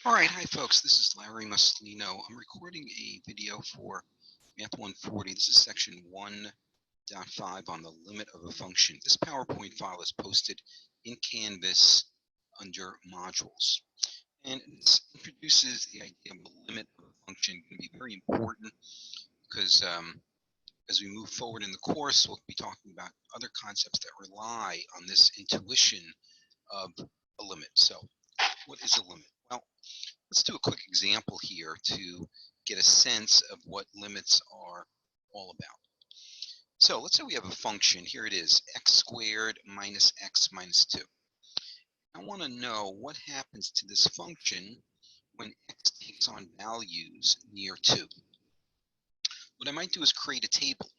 All right, hi folks, this is Larry Muslino. I'm recording a video for MATH140. This is section 1.5 on the limit of a function. This PowerPoint file is posted in Canvas under modules. And this introduces the idea of the limit of a function. It can be very important because as we move forward in the course, we'll be talking about other concepts that rely on this intuition of a limit. So what is a limit? Well, let's do a quick example here to get a sense of what limits are all about. So let's say we have a function. Here it is, x squared minus x minus 2. I want to know what happens to this function when x takes on values near 2. What I might do is create a table.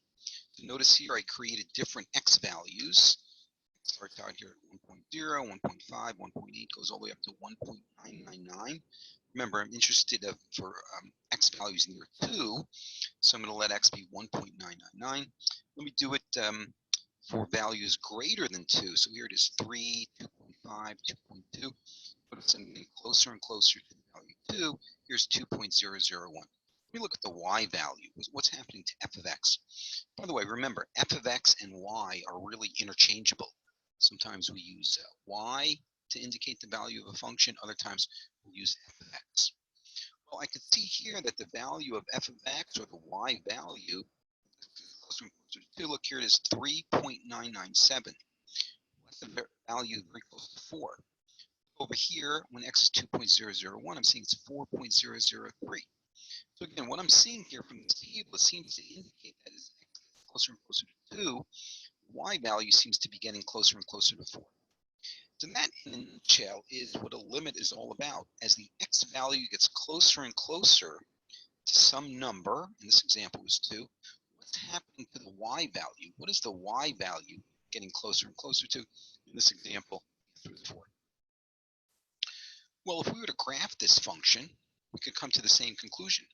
So notice here I created different x values. Starts out here at 1.0, 1.5, 1.8, goes all the way up to 1.999. Remember, I'm interested for x values near 2, so I'm going to let x be 1.999. Let me do it for values greater than 2. So here it is 3, 2.5, 2.2. Notice I'm getting closer and closer to the value 2. Here's 2.001. Let me look at the y value. What's happening to f of x? By the way, remember, f of x and y are really interchangeable. Sometimes we use y to indicate the value of a function. Other times we'll use f of x. Well, I can see here that the value of f of x, or the y value, is closer and closer to 2. Look, here it is 3.997. That's the value very close to 4. Over here, when x is 2.001, I'm seeing it's 4.003. So again, what I'm seeing here from this table, it seems to indicate that as x gets closer and closer to 2, y value seems to be getting closer and closer to 4. So that, in a nutshell, is what a limit is all about. As the x value gets closer and closer to some number, in this example was 2, what's happening to the y value? What is the y value getting closer and closer to? In this example, 4. Well, if we were to graph this function, we could come to the same conclusion.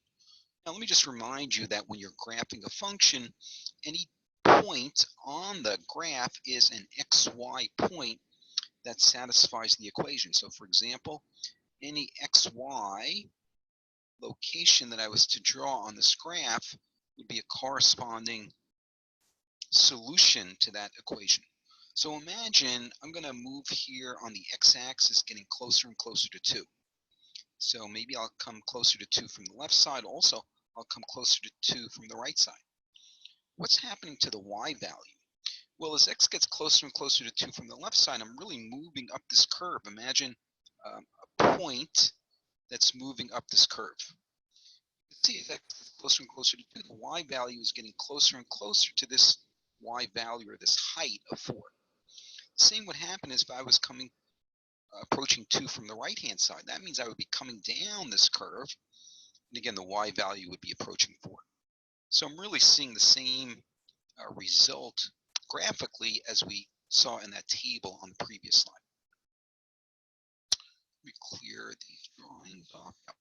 Now, let me just remind you that when you're graphing a function, any point on the graph is an xy point that satisfies the equation. So, for example, any xy location that I was to draw on this graph would be a corresponding solution to that equation. So imagine I'm going to move here on the x-axis, getting closer and closer to 2. So maybe I'll come closer to 2 from the left side. Also, I'll come closer to 2 from the right side. What's happening to the y value? Well, as x gets closer and closer to 2 from the left side, I'm really moving up this curve. Imagine a point that's moving up this curve. You can see as x gets closer and closer to 2, the y value is getting closer and closer to this y value, or this height of 4. The same would happen as if I was approaching 2 from the right-hand side. That means I would be coming down this curve, and again, the y value would be approaching 4. So I'm really seeing the same result graphically as we saw in that table on the previous slide. Let me clear these drawings off. Yep.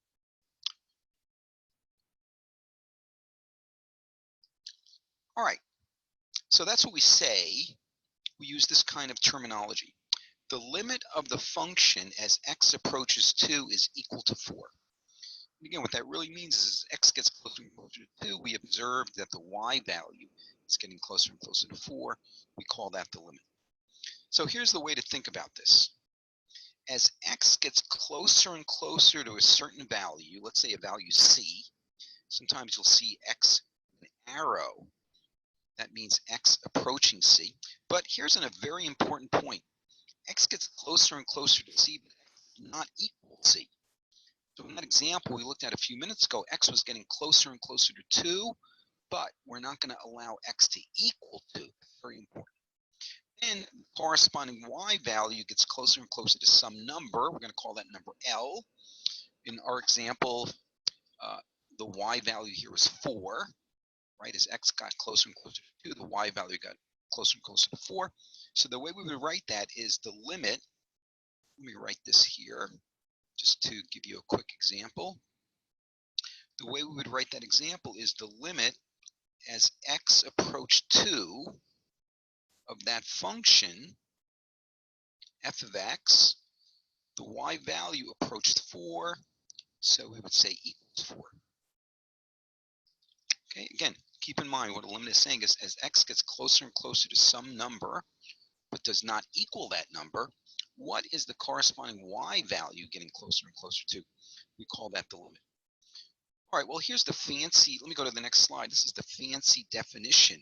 All right, so that's what we say. We use this kind of terminology. The limit of the function as x approaches 2 is equal to 4. And again, what that really means is as x gets closer and closer to 2, we observe that the y value is getting closer and closer to 4. We call that the limit. So here's the way to think about this. As x gets closer and closer to a certain value, let's say a value c, sometimes you'll see x an arrow. That means x approaching c. But here's a very important point. X gets closer and closer to c, but x does not equal c. So in that example we looked at a few minutes ago, x was getting closer and closer to 2, but we're not going to allow x to equal 2. That's very important. Then the corresponding y value gets closer and closer to some number. We're going to call that number L. In our example, the y value here was 4, right? As x got closer and closer to 2, the y value got closer and closer to 4. So the way we would write that is the limit. Let me write this here just to give you a quick example. The way we would write that example is the limit as x approached 2 of that function, f of x, the y value approached 4, So we would say equals 4. Okay, again, keep in mind what a limit is saying is as x gets closer and closer to some number, but does not equal that number, what is the corresponding y value getting closer and closer to? We call that the limit. All right, well, here's the fancy, let me go to the next slide. This is the fancy definition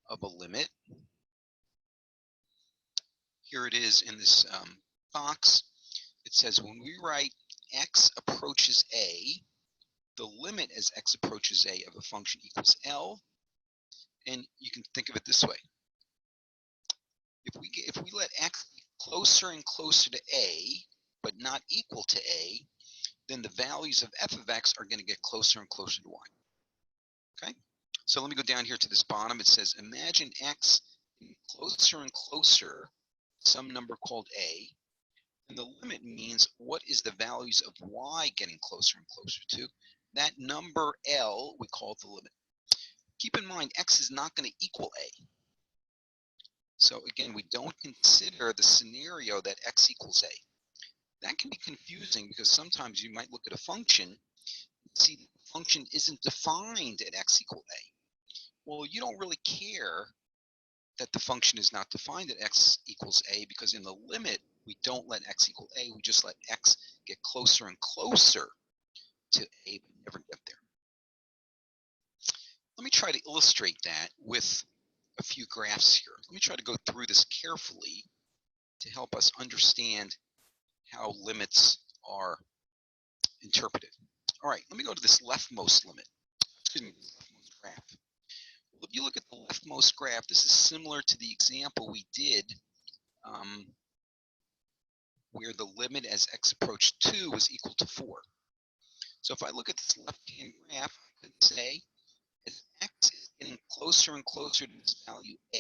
of a limit. Here it is in this box. It says when we write x approaches a, the limit as x approaches a of a function equals L, and you can think of it this way. If we let x get closer and closer to a, but not equal to a, then the values of f of x are going to get closer and closer to y. Okay? So let me go down here to this bottom. It says imagine x getting closer and closer to some number called a, and the limit means what is the values of y getting closer and closer to. That number L, we call the limit. Keep in mind, x is not going to equal a. So again, we don't consider the scenario that x equals a. That can be confusing because sometimes you might look at a function and see the function isn't defined at x equal a. Well, you don't really care that the function is not defined at x equals a because in the limit, we don't let x equal a. We just let x get closer and closer to a, but never get there. Let me try to illustrate that with a few graphs here. Let me try to go through this carefully to help us understand how limits are interpreted. All right, let me go to this leftmost limit. Excuse me, this leftmost graph. Well, if you look at the leftmost graph, this is similar to the example we did where the limit as x approached 2 was equal to 4. So if I look at this left-hand graph, I could say as x is getting closer and closer to this value a,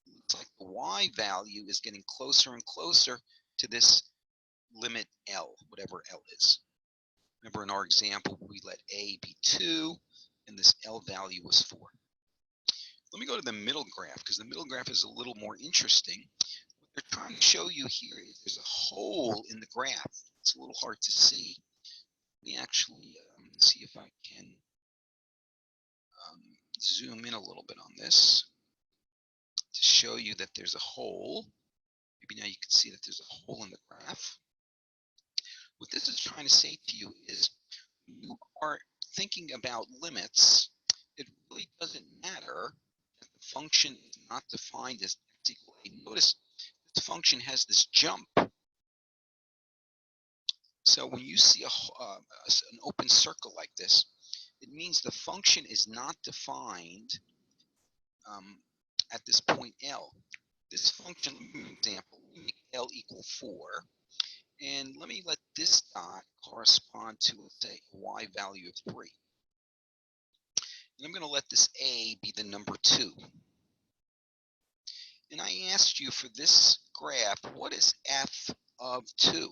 it looks like the y value is getting closer and closer to this limit L, whatever L is. Remember in our example, we let a be 2, and this L value was 4. Let me go to the middle graph, because the middle graph is a little more interesting. What they're trying to show you here is there's a hole in the graph. It's a little hard to see. Let me actually see if I can zoom in a little bit on this to show you that there's a hole. Maybe now you can see that there's a hole in the graph. What this is trying to say to you is when you are thinking about limits, it really doesn't matter that the function is not defined as x equal a. Notice this function has this jump. So when you see an open circle like this, it means the function is not defined at this point L. This function, let me give you an example, we make L equal 4, and let me let this dot correspond to, let's say, a y value of 3. And I'm going to let this a be the number 2. And I asked you for this graph, what is f of 2?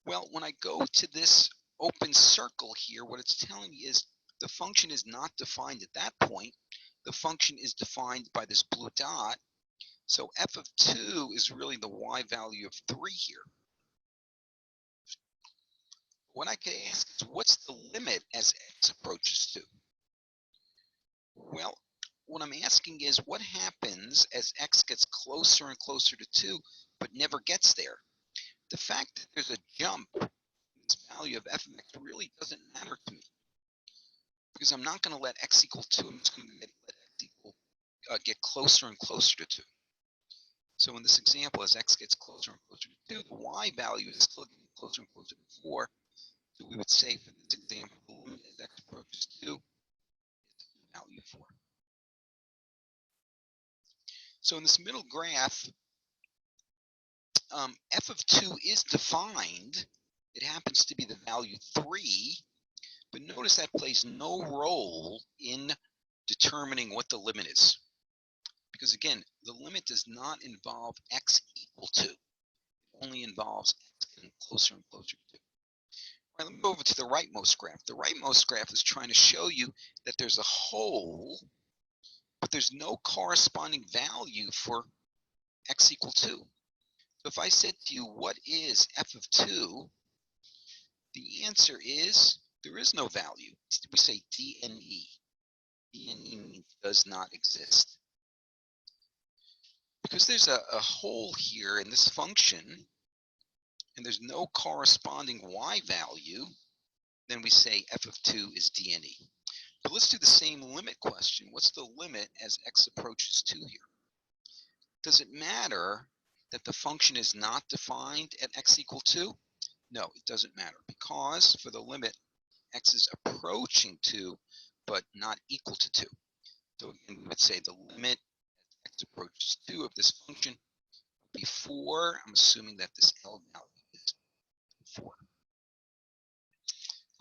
Well, when I go to this open circle here, what it's telling me is the function is not defined at that point. The function is defined by this blue dot. So f of 2 is really the y value of 3 here. What I could ask is what's the limit as x approaches 2? Well, what I'm asking is what happens as x gets closer and closer to 2 but never gets there? The fact that there's a jump in this value of f of x really doesn't matter to me because I'm not going to let x equal 2. I'm just going to let x equal get closer and closer to 2. So in this example, as x gets closer and closer to 2, the y value is still getting closer and closer to 4. So we would say for this example, the limit as x approaches 2 is the value 4. So in this middle graph, f of 2 is defined. It happens to be the value 3, but notice that plays no role in determining what the limit is. Because again, the limit does not involve x equal to. It only involves x getting closer and closer to. All right, let me go over to the rightmost graph. The rightmost graph is trying to show you that there's a hole, but there's no corresponding value for x equal 2. So if I said to you, what is f of 2? The answer is there is no value. We say DNE. DNE means does not exist. Because there's a hole here in this function, and there's no corresponding y value, then we say f of 2 is DNE. But let's do the same limit question. What's the limit as x approaches 2 here? Does it matter that the function is not defined at x equal 2? No, it doesn't matter, because for the limit, x is approaching 2, but not equal to 2. So again, we would say the limit as x approaches 2 of this function would be 4. I'm assuming that this L value is 4.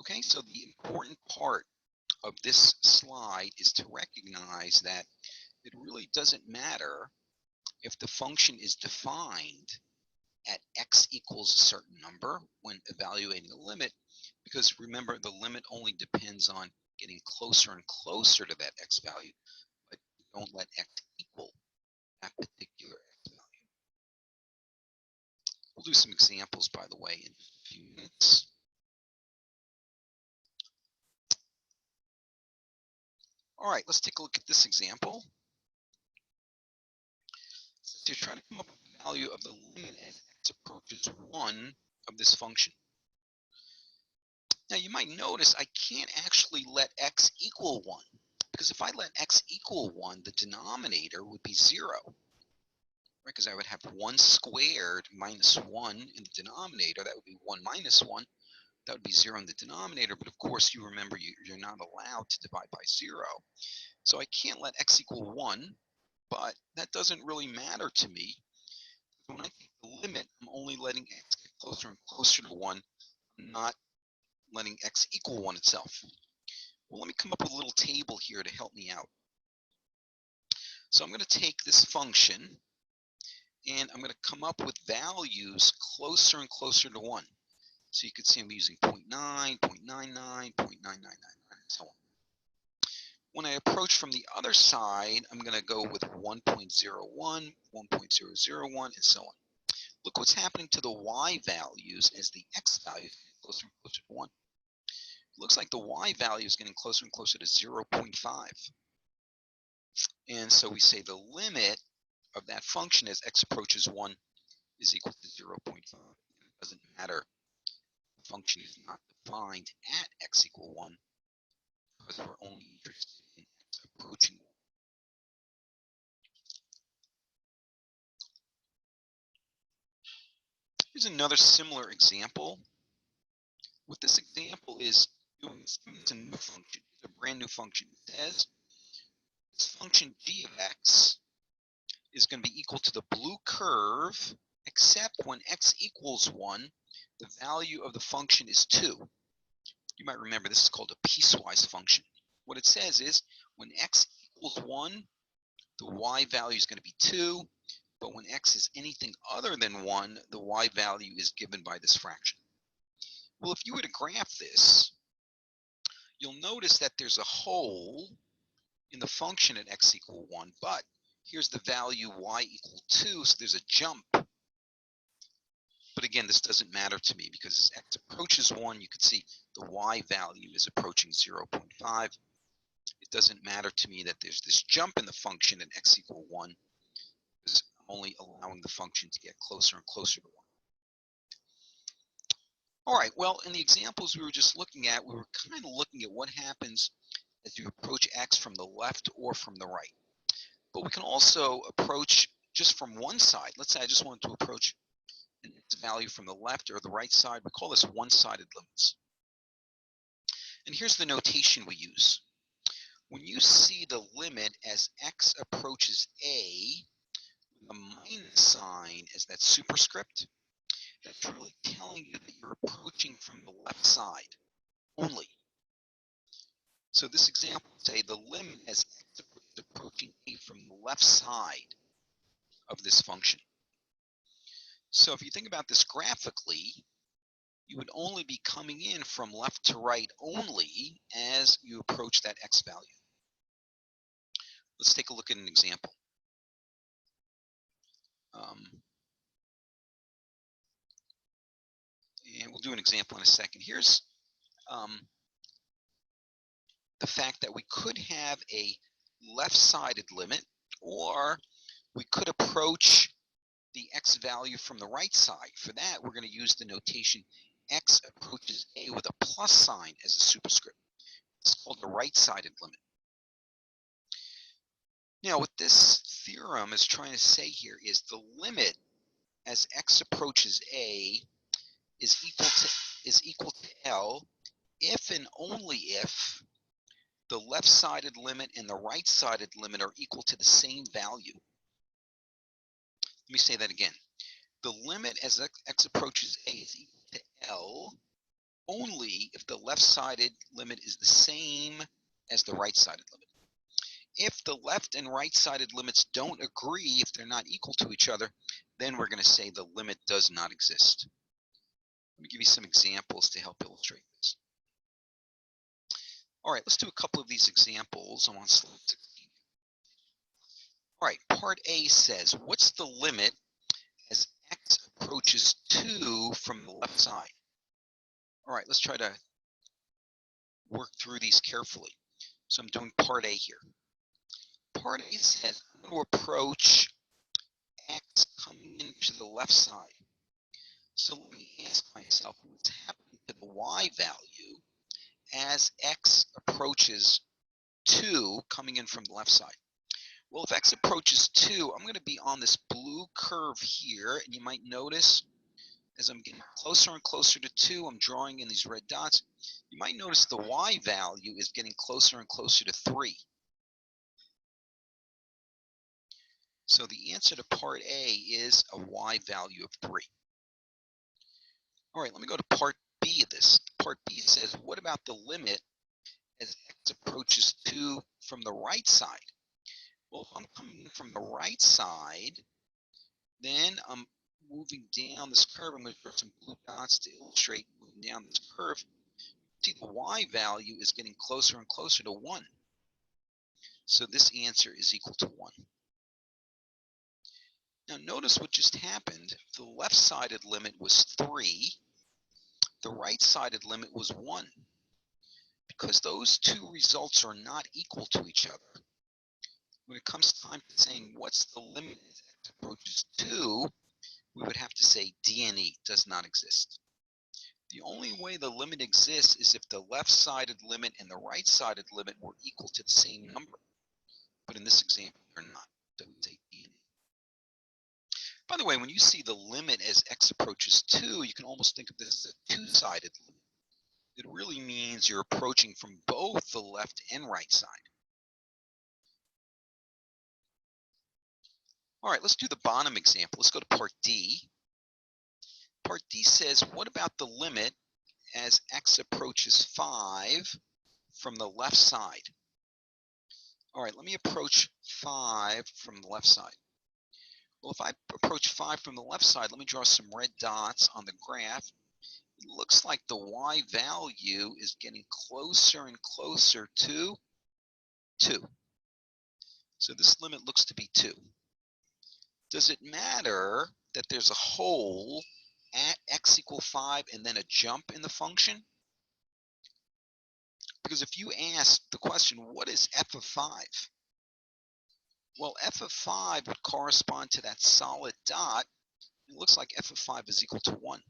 Okay, so the important part of this slide is to recognize that it really doesn't matter if the function is defined at x equals a certain number when evaluating a limit, because remember, the limit only depends on getting closer and closer to that x value, but don't let x equal that particular x value. We'll do some examples, by the way, in a few minutes. All right, let's take a look at this example. So you're trying to come up with the value of the limit as x approaches 1 of this function. Now you might notice I can't actually let x equal 1, because if I let x equal 1, the denominator would be 0. Right? Because I would have 1 squared minus 1 in the denominator. That would be 1 minus 1. That would be 0 in the denominator. But of course, you remember you're not allowed to divide by 0. So I can't let x equal 1, but that doesn't really matter to me. When I take the limit, I'm only letting x get closer and closer to 1. I'm not letting x equal 1 itself. Well, let me come up with a little table here to help me out. So I'm going to take this function, and I'm going to come up with values closer and closer to 1. So you can see I'm using 0.9, 0.99, 0.9999, and so on. When I approach from the other side, I'm going to go with 1.01, 1.001, and so on. Look what's happening to the y values as the x values get closer and closer to 1. It looks like the y value is getting closer and closer to 0.5. And so we say the limit of that function as x approaches 1 is equal to 0.5. It doesn't matter. The function is not defined at x equal 1, because we're only interested in x approaching 1. Here's another similar example. What this example is doing is it's a new function. It's a brand new function. It says this function g of x is going to be equal to the blue curve, except when x equals 1, the value of the function is 2. You might remember this is called a piecewise function. What it says is when x equals 1, the y value is going to be 2, but when x is anything other than 1, the y value is given by this fraction. Well, if you were to graph this, you'll notice that there's a hole in the function at x equal 1, but here's the value y equal 2, so there's a jump. But again, this doesn't matter to me, because as x approaches 1, you can see the y value is approaching 0.5. It doesn't matter to me that there's this jump in the function at x equal 1, because I'm only allowing the function to get closer and closer to 1. All right, well, in the examples we were just looking at, we were kind of looking at what happens as you approach x from the left or from the right. But we can also approach just from one side. Let's say I just wanted to approach its value from the left or the right side. We call this one-sided limits. And here's the notation we use. When you see the limit as x approaches a, with a minus sign as that superscript, that's really telling you that you're approaching from the left side only. So this example would say the limit as x is approaching a from the left side of this function. So if you think about this graphically, you would only be coming in from left to right only as you approach that x value. Let's take a look at an example. do an example in a second. Here's the fact that we could have a left-sided limit, or we could approach the x value from the right side. For that, we're going to use the notation x approaches a with a plus sign as a superscript. It's called the right-sided limit. Now, what this theorem is trying to say here is the limit as x approaches a is equal to L if and only if the left-sided limit and the right-sided limit are equal to the same value. Let me say that again. The limit as x approaches a is equal to L only if the left-sided limit is the same as the right-sided limit. If the left and right-sided limits don't agree, if they're not equal to each other, then we're going to say the limit does not exist. Let me give you some examples to help illustrate this. All right, let's do a couple of these examples. I'm on slide 16. All right, part A says, what's the limit as x approaches 2 from the left side? All right, let's try to work through these carefully. So I'm doing part A here. Part A says I'm going to approach x coming into the left side. So let me ask myself what's happening to the y value as x approaches 2 coming in from the left side. Well, if x approaches 2, I'm going to be on this blue curve here, and you might notice as I'm getting closer and closer to 2, I'm drawing in these red dots. You might notice the y value is getting closer and closer to 3. So the answer to part A is a y value of 3. All right, let me go to part B of this. Part B says, what about the limit as x approaches 2 from the right side? Well, if I'm coming in from the right side, then I'm moving down this curve. I'm going to draw some blue dots to illustrate moving down this curve. See, the y value is getting closer and closer to 1. So this answer is equal to 1. Now notice what just happened. The left-sided limit was 3. The right-sided limit was 1. Because those two results are not equal to each other, when it comes time to saying what's the limit as x approaches 2, we would have to say D and E does not exist. The only way the limit exists is if the left-sided limit and the right-sided limit were equal to the same number. But in this example, they're not. So we say D and E. By the way, when you see the limit as x approaches 2, you can almost think of this as a two-sided limit. It really means you're approaching from both the left and right side. All right, let's do the bottom example. Let's go to part D. Part D says, what about the limit as x approaches 5 from the left side? All right, let me approach 5 from the left side. Well, if I approach 5 from the left side, let me draw some red dots on the graph. It looks like the y value is getting closer and closer to 2. So this limit looks to be 2. Does it matter that there's a hole at x equal 5 and then a jump in the function? Because if you ask the question, what is f of 5? Well, f of 5 would correspond to that solid dot. It looks like f of 5 is equal to 1.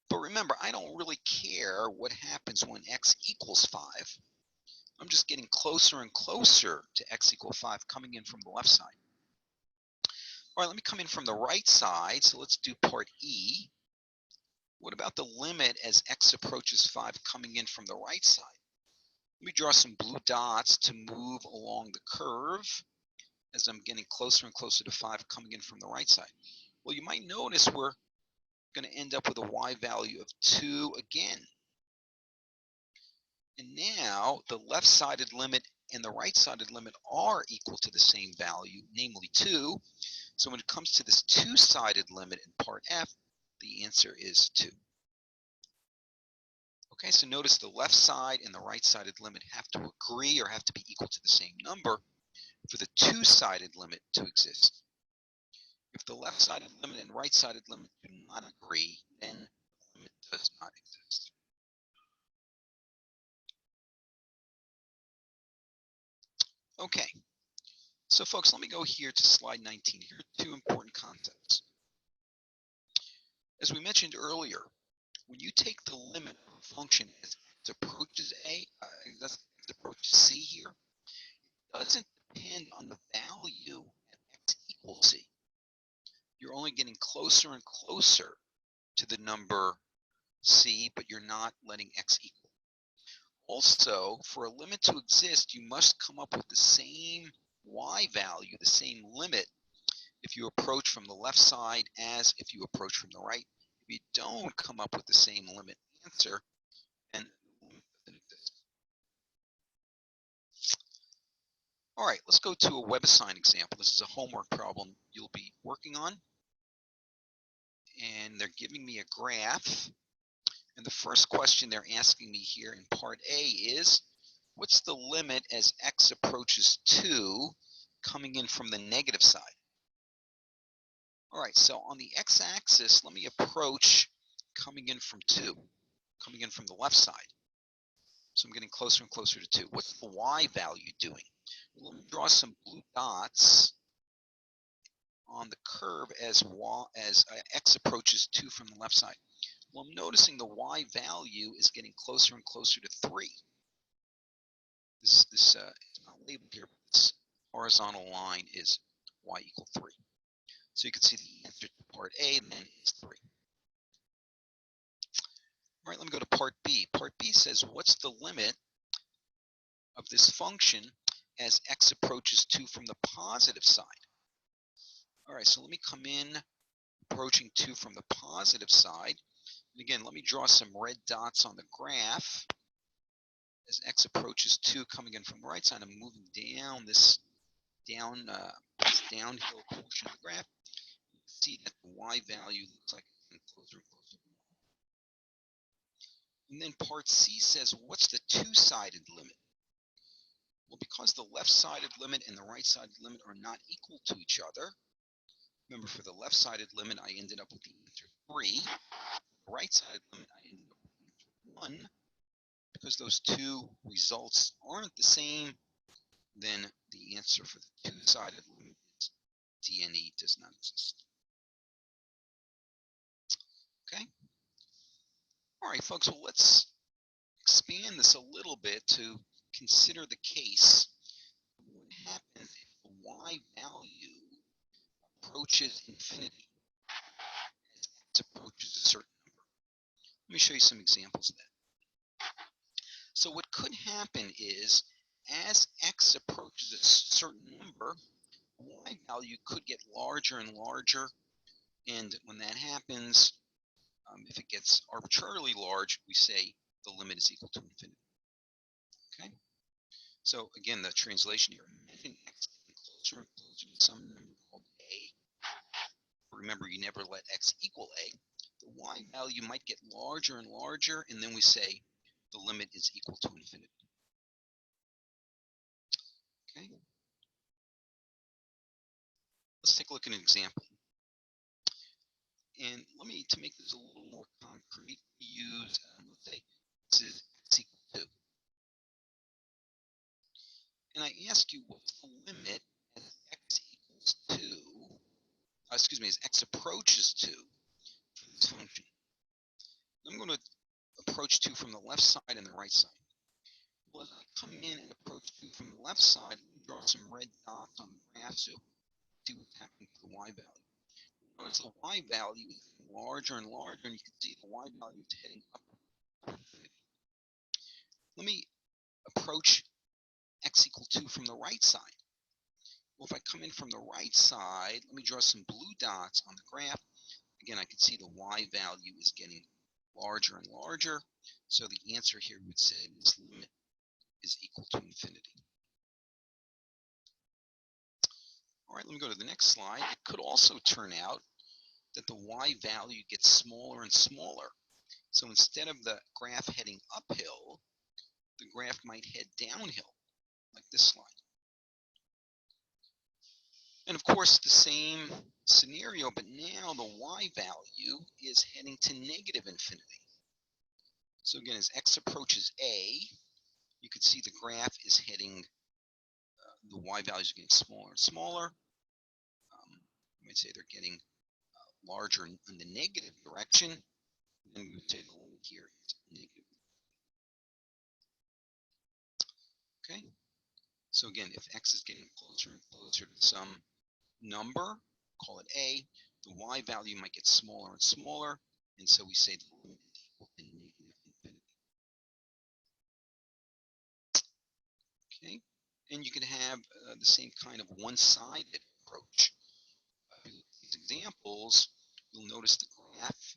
But remember, I don't really care what happens when x equals 5. I'm just getting closer and closer to x equal 5 coming in from the left side. All right, let me come in from the right side. So let's do part E. What about the limit as x approaches 5 coming in from the right side? Let me draw some blue dots to move along the curve as I'm getting closer and closer to 5 coming in from the right side. Well, you might notice we're going to end up with a y value of 2 again. And now the left-sided limit and the right-sided limit are equal to the same value, namely 2. So when it comes to this two-sided limit in part F, the answer is 2. Okay, so notice the left side and the right-sided limit have to agree or have to be equal to the same number for the two-sided limit to exist. If the left-sided limit and right-sided limit do not agree, then the limit Okay, so folks, let me go here to slide 19. Here are two important concepts. As we mentioned earlier, when you take the limit of a function as x approaches as x approaches c here, it doesn't depend on the value at x equals c. You're only getting closer and closer to the number c, but you're not letting x equal. Also, for a limit to exist, you must come up with the same y value, the same limit, if you approach from the left side as if you approach from the right. If you don't come up with the same limit answer, then the limit doesn't exist. All right, let's go to a WebAssign example. This is a homework problem you'll be working on. And they're giving me a graph. And the first question they're asking me here in part A is, what's the limit as x approaches 2 coming in from the negative side? All right, so on the x-axis, let me approach coming in from 2, coming in from the left side. So I'm getting closer and closer to 2. What's the y value doing? Well, let me draw some blue dots on the curve as x approaches 2 from the left side. Well, I'm noticing the y value is getting closer and closer to 3. This is not labeled here, but this horizontal line is y equal 3. So you can see the answer to part A then is 3. All right, let me go to part B. Part B says, what's the limit of this function as x approaches 2 from the positive side? All right, so let me come in approaching 2 from the positive side. And again, let me draw some red dots on the graph. As x approaches 2 coming in from the right side, I'm moving down this downhill portion of the graph. You can see that the y value looks like it's getting closer and closer. And then part C says, what's the two-sided limit? Well, because the left-sided limit and the right-sided limit are not equal to each other, remember for the left-sided limit, I ended up with the answer 3. The right-sided limit, I ended up with the answer 1. Because those two results aren't the same, then the answer for the two-sided limit is D and E does not exist. Okay? All right, folks, well, let's expand this a little bit to consider the case. What happens if the y value approaches infinity as x approaches a certain number? Let me show you some examples of that. So what could happen is, as x approaches a certain number, y value could get larger and larger, and when that happens, if it gets arbitrarily large, we say the limit is equal to infinity. Okay? So again, the translation here, imagine x getting closer and closer to some number called a. Remember, you never let x equal a. The y value might get larger and larger, and then we say the limit is equal to infinity. Okay? Let's take a look at an example. And let me, to make this a little more concrete, use, let's say, this is x equal 2. And I ask you, what's the limit as x equals 2, as x approaches 2 for this function? I'm going to approach 2 from the left side and the right side. Well, as I come in and approach 2 from the left side, let me draw some red dots on the graph so see what's happening to the y value. Notice the y value is getting larger and larger, and you can see the y value is heading up. Let me approach x equal 2 from the right side. Well, if I come in from the right side, let me draw some blue dots on the graph. Again, I can see the y value is getting larger and larger. So the answer here would say this limit is equal to infinity. All right, let me go to the next slide. It could also turn out that the y value gets smaller and smaller. So instead of the graph heading uphill, the graph might head downhill, like this slide. And of course, the same scenario, but now the y value is heading to negative infinity. So again, as x approaches a, you can see the graph is heading the y values are getting smaller and smaller. You might say they're getting larger in the negative direction. And we would say the limit here is negative. Okay. So again, if x is getting closer and closer to some number, call it a, the y value might get smaller and smaller, and so we say the limit is equal to negative infinity. Okay, and you can have the same kind of one-sided approach. These examples, you'll notice the graph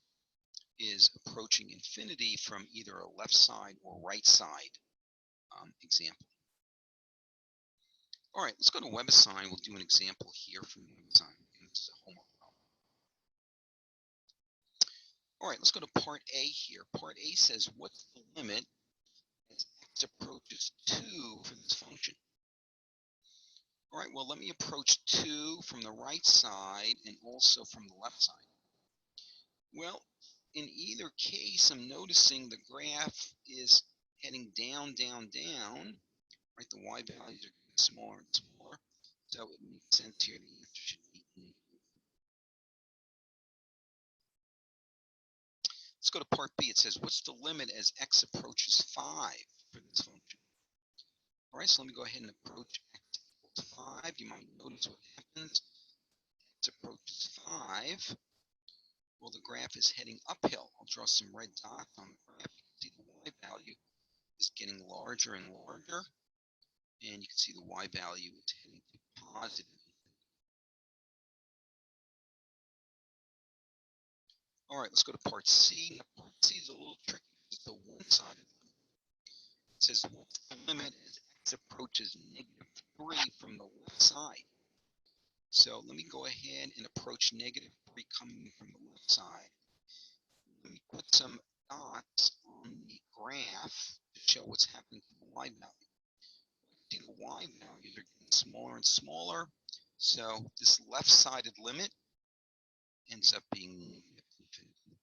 is approaching infinity from either a left side or right side example. All right, let's go to WebAssign. We'll do an example here from WebAssign. This is a homework problem. All right, let's go to part A here. Part A says, what's the limit as x approaches 2 for this function? All right, well, let me approach 2 from the right side and also from the left side. Well, in either case, I'm noticing the graph is heading down, down, down. Right, the y values are getting smaller and smaller. So it makes sense here. The answer should be negative. Let's go to part B. It says, what's the limit as x approaches 5 for this function? All right, so let me go ahead and approach x equals 5. You might notice what happens. X approaches 5. Well, the graph is heading uphill. I'll draw some red dots on the graph. You can see the y value is getting larger and larger. And you can see the y value is heading to positive. All right, let's go to part C. Now, part C is a little tricky. It's the one-sided limit. It says, what's the limit as x approaches negative 3 from the left side? So let me go ahead and approach negative 3 coming from the left side. Let me put some dots on the graph to show what's happening to the y value. See, the y values are getting smaller and smaller. So this left-sided limit ends up being negative infinity.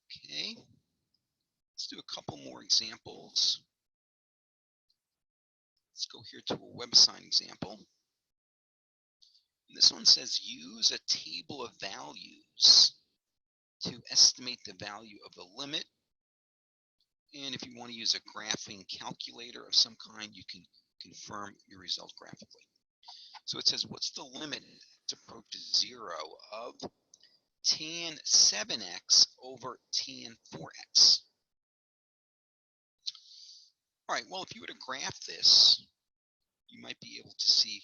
Okay, let's do a couple more examples. Let's go here to a WebAssign example. And this one says use a table of values to estimate the value of the limit. And if you want to use a graphing calculator of some kind, you can confirm your result graphically. So it says, what's the limit as x approaches 0 of tan 7x over tan 4x? All right, well, if you were to graph this, you might be able to see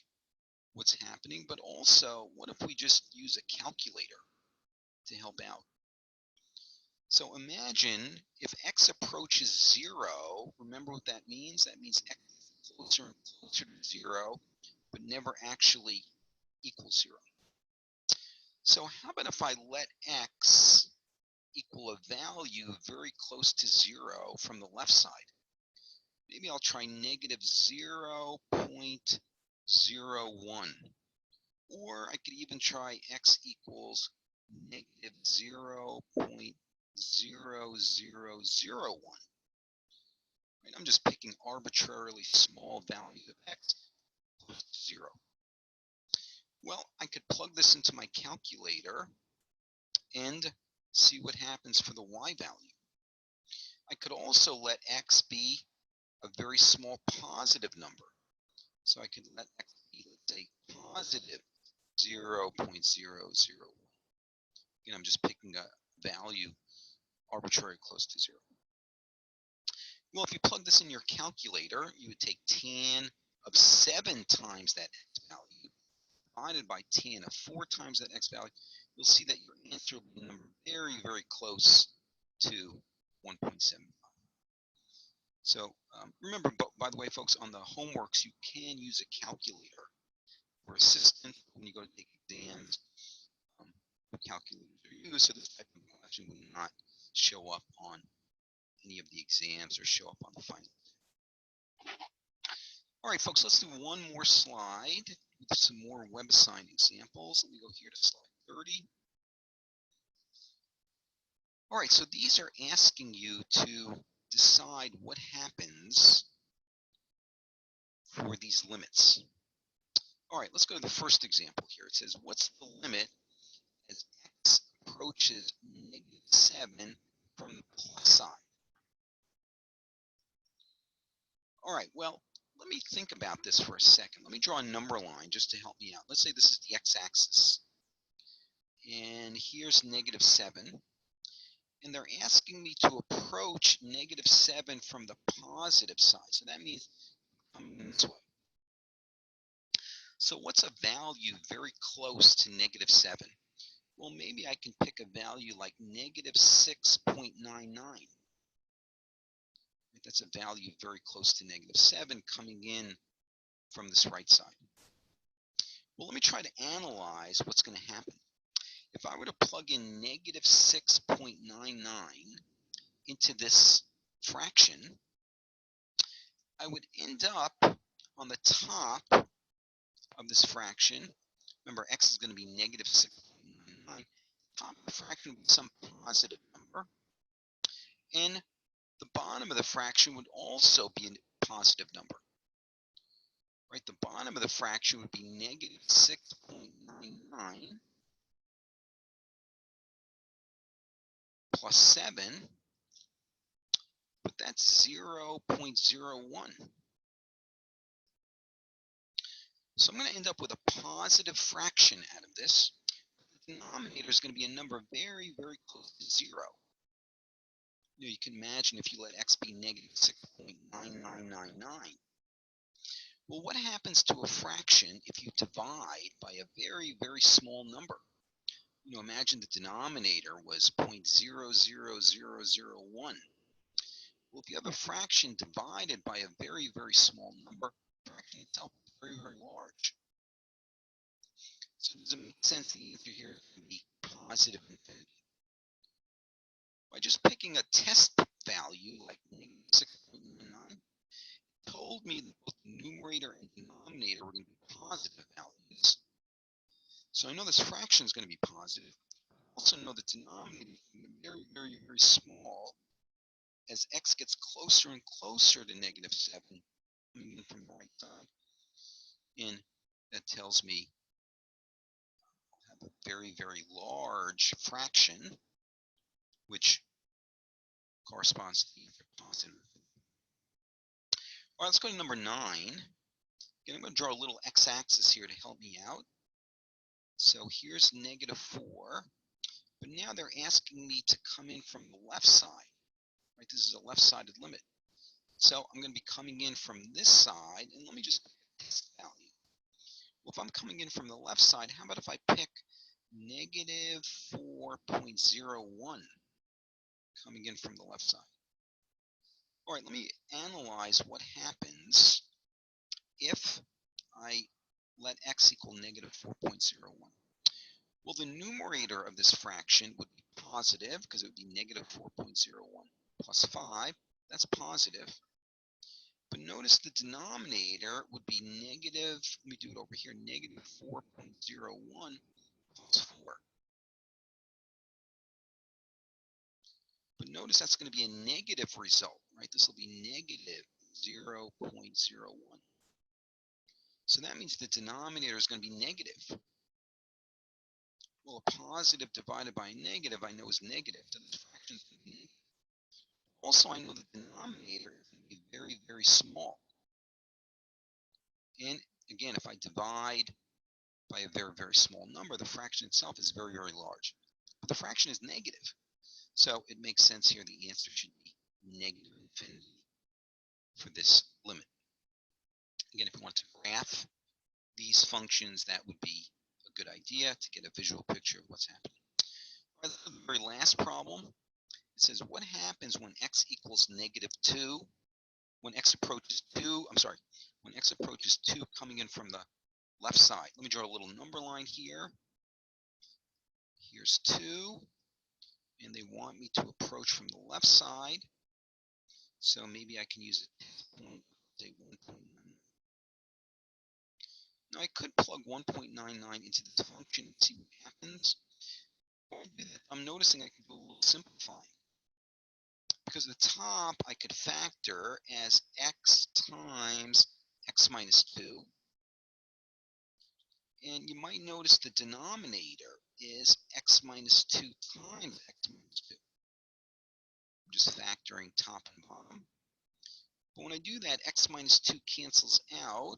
what's happening, but also, what if we just use a calculator to help out? So imagine if x approaches 0, remember what that means? That means x is closer and closer to 0, but never actually equals 0. So how about if I let x equal a value very close to 0 from the left side? Maybe I'll try negative 0.01. Or I could even try x equals negative 0.0001. Right, I'm just picking arbitrarily small values of x close to 0. Well, I could plug this into my calculator and see what happens for the y value. I could also let x be a very small positive number. So I could let x be, let's say, positive 0.001. Again, I'm just picking a value arbitrarily close to 0. Well, if you plug this in your calculator, you would take tan of 7 times that x value divided by tan of 4 times that x value. You'll see that your answer will be a number very, very close to 1.75. So remember, by the way, folks, on the homeworks, you can use a calculator for assistance when you go to take exams. Calculators are used, so this type of question will not show up on any of the exams or show up on the final. All right, folks, let's do one more slide with some more WebAssign examples. Let me go here to slide 30. All right, so these are asking you to decide what happens for these limits. All right, let's go to the first example here. It says, what's the limit as x approaches -7 from the plus side? All right, well, let me think about this for a second. Let me draw a number line just to help me out. Let's say this is the x-axis, and here's -7, and they're asking me to approach -7 from the positive side. So that means coming this way. So what's a value very close to -7? Well, maybe I can pick a value like -6.99. That's a value very close to -7 coming in from this right side. Well, let me try to analyze what's going to happen. If I were to plug in -6.99 into this fraction, I would end up on the top of this fraction. Remember, x is going to be -6.99. Top of the fraction would be some positive number. And the bottom of the fraction would also be a positive number. Right? The bottom of the fraction would be -6.99 plus 7, but that's 0.01. So I'm going to end up with a positive fraction out of this. The denominator is going to be a number very, very close to 0. You can imagine if you let x be -6.9999. Well, what happens to a fraction if you divide by a very, very small number? Imagine the denominator was 0.00001. Well, if you have a fraction divided by a very, very small number, the fraction itself is very, very large. So does it make sense the answer here can be positive infinity? By just picking a test value like -6.99, it told me that both the numerator and denominator were going to be positive values. So I know this fraction is going to be positive. I also know the denominator is going to be very, very, very small as x gets closer and closer to -7 coming in from the right side. And that tells me I'll have a very, very large fraction, which corresponds to the answer positive. All right, let's go to number 9. Again, I'm going to draw a little x-axis here to help me out. So here's -4, but now they're asking me to come in from the left side. Right, this is a left-sided limit. So I'm going to be coming in from this side, and let me just pick a test value. Well, if I'm coming in from the left side, how about if I pick -4.01 coming in from the left side? All right, let me analyze what happens if I let x equal -4.01. Well, the numerator of this fraction would be positive because it would be -4.01 plus 5. That's positive. But notice the denominator would be negative, let me do it over here, -4.01 plus 4. But notice that's going to be a negative result, right? This will be -0.01. So that means the denominator is going to be negative. Well, a positive divided by a negative I know is negative, so this fraction is going to be negative. Also, I know the denominator is going to be very, very small. And again, if I divide by a very, very small number, the fraction itself is very, very large. But the fraction is negative. So it makes sense here the answer should be -infinity for this limit. Again, if you want to graph these functions, that would be a good idea to get a visual picture of what's happening. All right, the very last problem, it says what happens when x equals -2, when x approaches 2, when x approaches 2 coming in from the left side. Let me draw a little number line here. Here's 2, and they want me to approach from the left side. So maybe I can use a test point, say 1.99. Now I could plug 1.99 into this function and see what happens. I'm noticing I can do a little simplifying. Because the top I could factor as x times x minus 2. And you might notice the denominator is x minus 2 times x minus 2. I'm just factoring top and bottom. But when I do that, x minus 2 cancels out.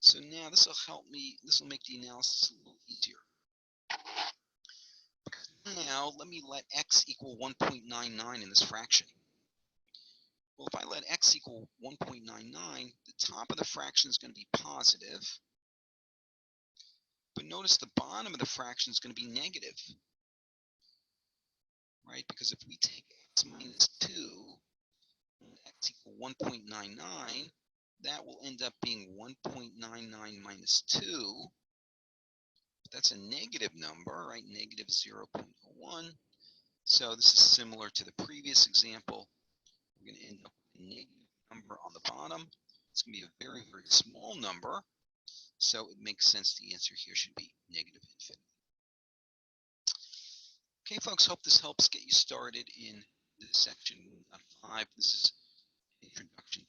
So now this will help me, this will make the analysis a little easier. Now let me let x equal 1.99 in this fraction. Well, if I let x equal 1.99, the top of the fraction is going to be positive. But notice the bottom of the fraction is going to be negative. Right? Because if we take x minus 2, and x equal 1.99, that will end up being 1.99 minus 2. That's a negative number, right? Negative 0.01. So this is similar to the previous example. We're going to end up with a negative number on the bottom. It's going to be a very, very small number. So it makes sense the answer here should be negative infinity. Okay, folks, hope this helps get you started in this section 5. This is Introduction